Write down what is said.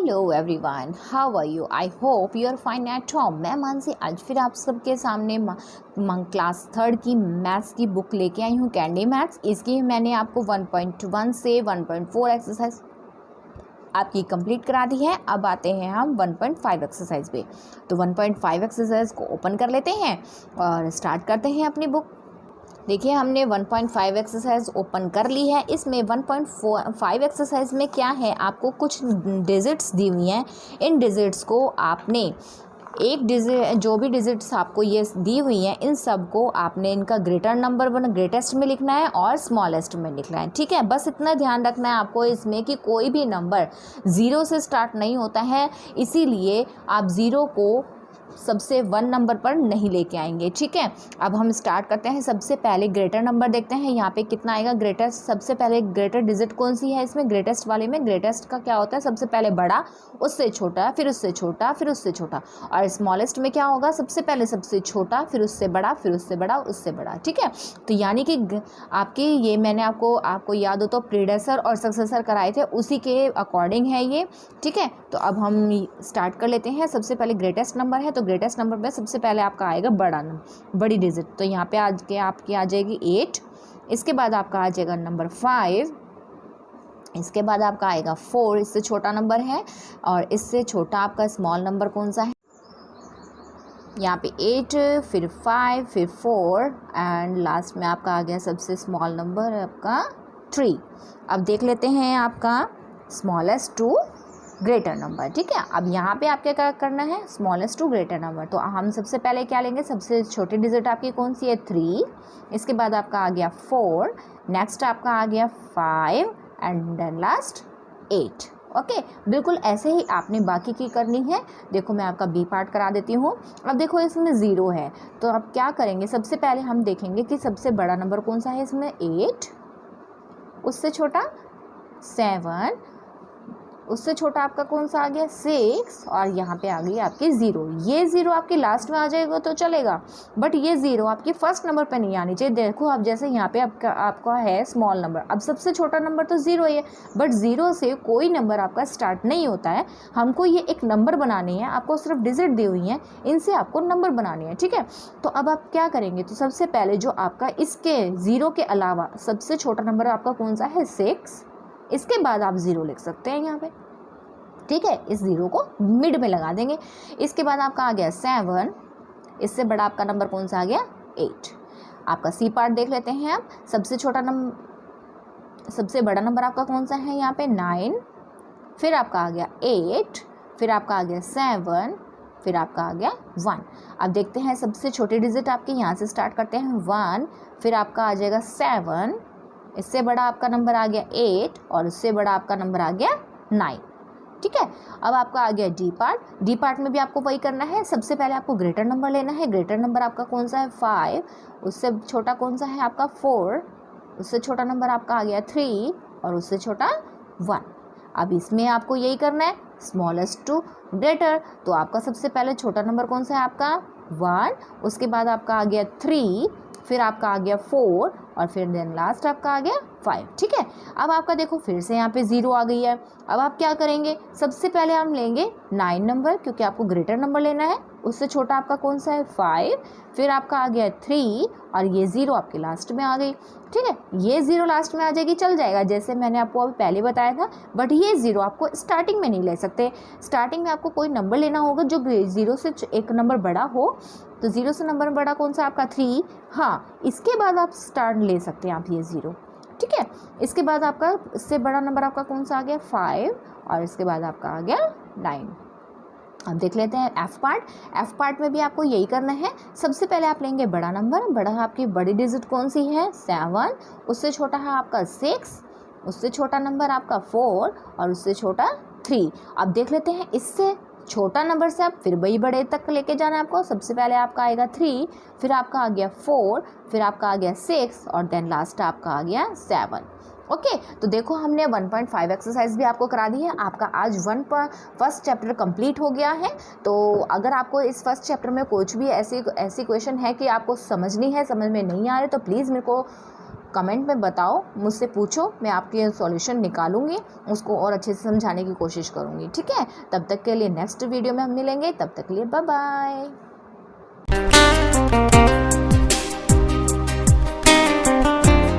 Hello everyone, how are you? I hope you are fine at home. मैं मानसी आज फिर आप सबके सामने क्लास थर्ड की मैथ्स की बुक लेके आई हूँ, कैंडी मैथ्स। इसकी मैंने आपको 1.1 से 1.4 एक्सरसाइज आपकी कंप्लीट करा दी है। अब आते हैं हम 1.5 एक्सरसाइज पे। तो 1.5 एक्सरसाइज को ओपन कर लेते हैं और स्टार्ट करते हैं अपनी बुक। देखिए, हमने 1.5 एक्सरसाइज ओपन कर ली है। इसमें 1.5 एक्सरसाइज में क्या है, आपको कुछ डिजिट्स दी हुई हैं। इन डिजिट्स को आपने एक डिजिट, जो भी डिजिट्स आपको ये दी हुई हैं, इन सब को आपने इनका ग्रेटर नंबर ग्रेटेस्ट में लिखना है और स्मॉलेस्ट में लिखना है। ठीक है, बस इतना ध्यान रखना है आपको इसमें कि कोई भी नंबर ज़ीरो से स्टार्ट नहीं होता है, इसीलिए आप ज़ीरो को सबसे 1 नंबर पर नहीं लेके आएंगे। ठीक है, अब हम स्टार्ट करते हैं। सबसे पहले ग्रेटर नंबर देखते हैं, यहाँ पे कितना आएगा ग्रेटेस्ट। सबसे पहले ग्रेटर डिजिट कौन सी है इसमें? ग्रेटेस्ट वाले में ग्रेटेस्ट का क्या होता है, सबसे पहले बड़ा, उससे छोटा, फिर उससे छोटा, फिर उससे छोटा। और स्मॉलेस्ट में क्या होगा, सबसे पहले सबसे छोटा, फिर उससे बड़ा, फिर उससे बड़ा, उससे बड़ा। ठीक है, तो यानी कि आपकी ये मैंने आपको याद हो तो प्रीडेसर और सक्सेसर कराए थे, उसी के अकॉर्डिंग है ये। ठीक है, तो अब हम स्टार्ट कर लेते हैं। सबसे पहले ग्रेटेस्ट नंबर है, तो ग्रेटेस्ट नंबर में सबसे पहले आपका आएगा बड़ी डिजिट। तो यहाँ पे आज के आपकी आ जाएगी 8। इसके बाद आपका आ जाएगा नंबर 5। इसके बाद आपका आएगा 4, इससे छोटा नंबर है। और इससे छोटा आपका स्मॉल नंबर कौन सा है? यहाँ पे 8, फिर 5, फिर 4 एंड लास्ट में आपका आ गया सबसे स्मॉल नंबर आपका 3। अब देख लेते हैं आपका स्मॉलेस्ट टू ग्रेटर नंबर। ठीक है, अब यहाँ पे आपके क्या करना है, स्मॉलेस्ट टू ग्रेटर नंबर। तो हम सबसे पहले क्या लेंगे, सबसे छोटी डिजिट आपकी कौन सी है? 3। इसके बाद आपका आ गया 4, नेक्स्ट आपका आ गया 5 एंड देन लास्ट 8। ओके, बिल्कुल ऐसे ही आपने बाकी की करनी है। देखो, मैं आपका बी पार्ट करा देती हूँ। अब देखो, इसमें 0 है, तो अब क्या करेंगे, सबसे पहले हम देखेंगे कि सबसे बड़ा नंबर कौन सा है इसमें? 8, उससे छोटा 7, उससे छोटा आपका कौन सा आ गया? 6, और यहाँ पे आ गई आपकी 0। ये 0 आपके लास्ट में आ जाएगा तो चलेगा, बट ये 0 आपकी फर्स्ट नंबर पे नहीं आनी चाहिए। देखो, अब जैसे यहाँ पे आपका है स्मॉल नंबर, अब सबसे छोटा नंबर तो 0 ही है, बट 0 से कोई नंबर आपका स्टार्ट नहीं होता है। हमको ये एक नंबर बनानी है, आपको सिर्फ डिजिट दी हुई हैं, इनसे आपको नंबर बनानी है। ठीक है, तो अब आप क्या करेंगे, तो सबसे पहले जो आपका इसके 0 के अलावा सबसे छोटा नंबर आपका कौन सा है? 6। इसके बाद आप 0 लिख सकते हैं यहाँ पे। ठीक है, इस 0 को मिड में लगा देंगे। इसके बाद आपका आ गया 7, इससे बड़ा आपका नंबर कौन सा आ गया? 8। आपका सी पार्ट देख लेते हैं। आप सबसे छोटा नंबर, सबसे बड़ा नंबर आपका कौन सा है यहाँ पे? 9। फिर आपका आ गया 8, फिर आपका आ गया 7, फिर आपका आ गया 1। अब देखते हैं सबसे छोटी डिजिट आपकी, यहाँ से स्टार्ट करते हैं 1, फिर आपका आ जाएगा 7, इससे बड़ा आपका नंबर आ गया 8 और उससे बड़ा आपका नंबर आ गया 9। ठीक है, अब आपका आ गया डी पार्ट। डी पार्ट में भी आपको वही करना है। सबसे पहले आपको ग्रेटर नंबर लेना है। ग्रेटर नंबर आपका कौन सा है? 5। उससे छोटा कौन सा है आपका? 4। उससे छोटा नंबर आपका आ गया 3 और उससे छोटा 1। अब इसमें आपको यही करना है, स्मॉलेस्ट टू ग्रेटर। तो आपका सबसे पहले छोटा नंबर कौन सा है आपका? 1। उसके बाद आपका आ गया 3, फिर आपका आ गया 4 और फिर देन लास्ट आपका आ गया 5। ठीक है, अब आपका देखो फिर से यहाँ पे 0 आ गई है। अब आप क्या करेंगे, सबसे पहले हम लेंगे 9 नंबर, क्योंकि आपको ग्रेटर नंबर लेना है। उससे छोटा आपका कौन सा है? 5। फिर आपका आ गया 3 और ये 0 आपके लास्ट में आ गई। ठीक है, ये 0 लास्ट में आ जाएगी, चल जाएगा, जैसे मैंने आपको अभी पहले बताया था। बट ये 0 आपको स्टार्टिंग में नहीं ले सकते। स्टार्टिंग में आपको कोई नंबर लेना होगा जो 0 से एक नंबर बड़ा हो। तो 0 से नंबर बड़ा कौन सा आपका? 3। हाँ, इसके बाद आप स्टार्ट ले सकते हैं आप ये 0। ठीक है, इसके बाद आपका इससे बड़ा नंबर आपका कौन सा आ गया? 5 और इसके बाद आपका आ गया 9। अब देख लेते हैं एफ पार्ट। एफ पार्ट में भी आपको यही करना है। सबसे पहले आप लेंगे बड़ा नंबर। बड़ा आपकी बड़ी डिजिट कौन सी है? 7। उससे छोटा है आपका 6, उससे छोटा नंबर आपका 4 और उससे छोटा 3। अब देख लेते हैं इससे छोटा नंबर से आप फिर वही बड़े तक लेके जाना है आपको। सबसे पहले आपका आएगा 3, फिर आपका आ गया 4, फिर आपका आ गया 6 और देन लास्ट आपका आ गया 7। ओके, तो देखो हमने 1.5 एक्सरसाइज भी आपको करा दी है। आपका आज फर्स्ट चैप्टर कंप्लीट हो गया है। तो अगर आपको इस फर्स्ट चैप्टर में कुछ भी ऐसी क्वेश्चन है कि आपको समझनी है, समझ में नहीं आ रही, तो प्लीज़ मेरे को कमेंट में बताओ, मुझसे पूछो, मैं आपके सॉल्यूशन निकालूंगी, उसको और अच्छे से समझाने की कोशिश करूँगी। ठीक है, तब तक के लिए नेक्स्ट वीडियो में हम मिलेंगे, तब तक के लिए बाय बाय।